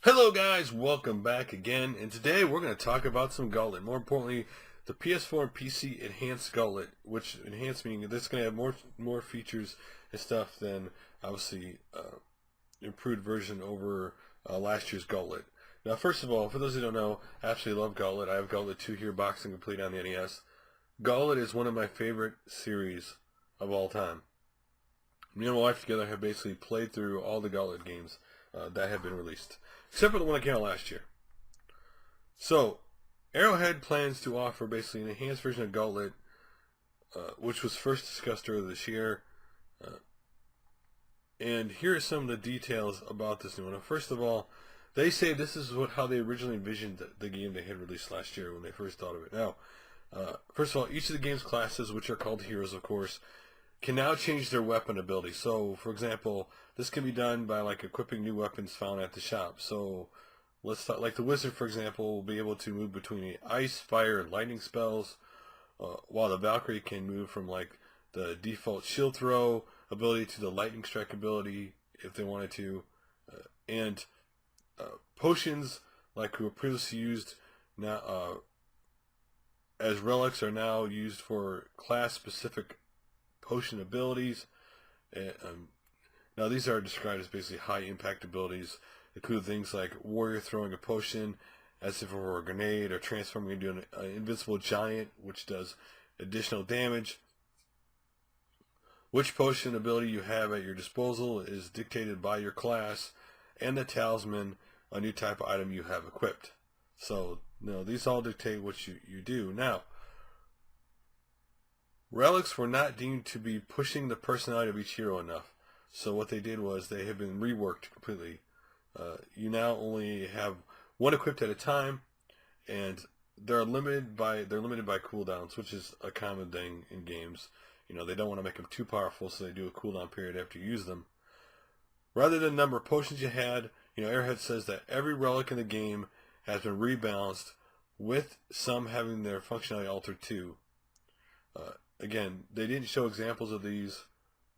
Hello guys, welcome back again, and today we're going to talk about some Gauntlet. More importantly, the PS4 and PC Enhanced Gauntlet, which enhanced meaning this is going to have more features and stuff than obviously improved version over last year's Gauntlet. Now, first of all, for those who don't know, I absolutely love Gauntlet. I have Gauntlet 2 here, boxing complete on the NES. Gauntlet is one of my favorite series of all time. Me and my wife together have basically played through all the Gauntlet games that have been released, except for the one that came out last year. So, Arrowhead plans to offer basically an enhanced version of Gauntlet, which was first discussed earlier this year. And here are some of the details about this new one. First of all, they say this is how they originally envisioned the game they had released last year when they first thought of it. Now, first of all, each of the game's classes, which are called heroes, of course, can now change their weapon ability. So, for example, this can be done by equipping new weapons found at the shop. So, let's start, like the wizard, for example, will be able to move between ice, fire, and lightning spells, while the Valkyrie can move from the default shield throw ability to the lightning strike ability if they wanted to, and potions who were previously used now as relics are now used for class-specific potion abilities. Now these are described as basically high impact abilities, include things like warrior throwing a potion as if it were a grenade, or transforming into an invincible giant, which does additional damage. Which potion ability you have at your disposal is dictated by your class, and the talisman, a new type of item you have equipped. So these all dictate what you do. Now, relics were not deemed to be pushing the personality of each hero enough. So what they did was they have been reworked completely. You now only have one equipped at a time, and they're limited by cooldowns, which is a common thing in games. They don't want to make them too powerful, so they do a cooldown period after you use them. Rather than the number of potions you had, Airhead says that every relic in the game has been rebalanced, with some having their functionality altered too. Again, they didn't show examples of these,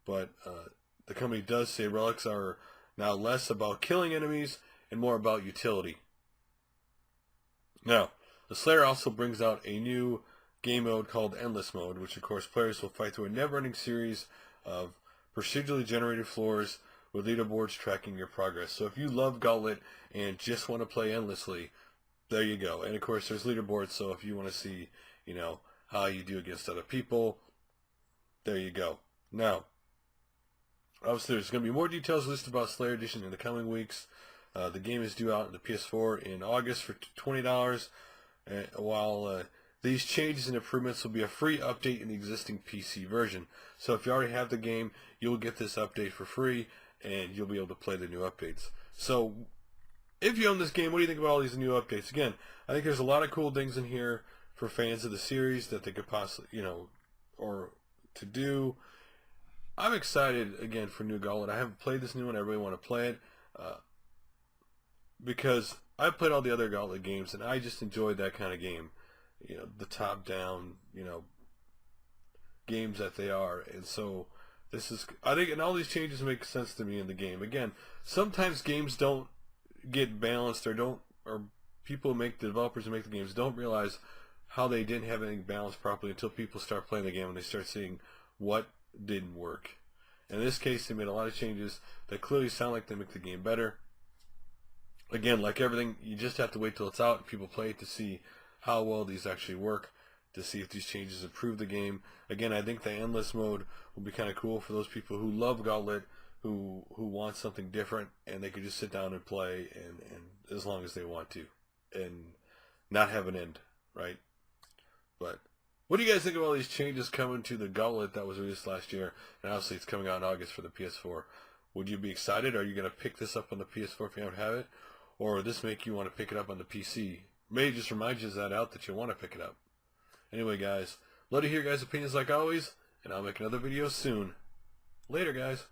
but the company does say relics are now less about killing enemies and more about utility. Now, the Slayer also brings out a new game mode called Endless Mode, which of course players will fight through a never-ending series of procedurally generated floors with leaderboards tracking your progress. So if you love Gauntlet and just want to play endlessly, there you go. And of course there's leaderboards, so if you want to see, how you do against other people, there you go. Now, obviously there's going to be more details listed about Slayer Edition in the coming weeks. The game is due out on the PS4 in August for $20, while these changes and improvements will be a free update in the existing PC version. So if you already have the game, you'll get this update for free, and you'll be able to play the new updates. So if you own this game, what do you think about all these new updates? Again, I think there's a lot of cool things in here for fans of the series that they could possibly, or to do. I'm excited, again, for new Gauntlet. I haven't played this new one. I really want to play it because I've played all the other Gauntlet games, and I just enjoyed that kind of game. The top-down, games that they are. And so this is, I think, and all these changes make sense to me in the game. Again, sometimes games don't get balanced, or people the developers who make the games don't realize how they didn't have anything balanced properly until people start playing the game and they start seeing what didn't work. In this case, they made a lot of changes that clearly sound like they make the game better. Again, like everything, you just have to wait till it's out and people play it to see how well these actually work, to see if these changes improve the game. Again, I think the Endless Mode will be kind of cool for those people who love Gauntlet, who want something different, and they can just sit down and play and as long as they want to, and not have an end, right? But what do you guys think of all these changes coming to the Gauntlet that was released last year? And obviously it's coming out in August for the PS4. Would you be excited? Are you going to pick this up on the PS4 if you don't have it? Or would this make you want to pick it up on the PC? Maybe just remind you that you want to pick it up. Anyway, guys, love to hear your guys' opinions like always, and I'll make another video soon. Later, guys.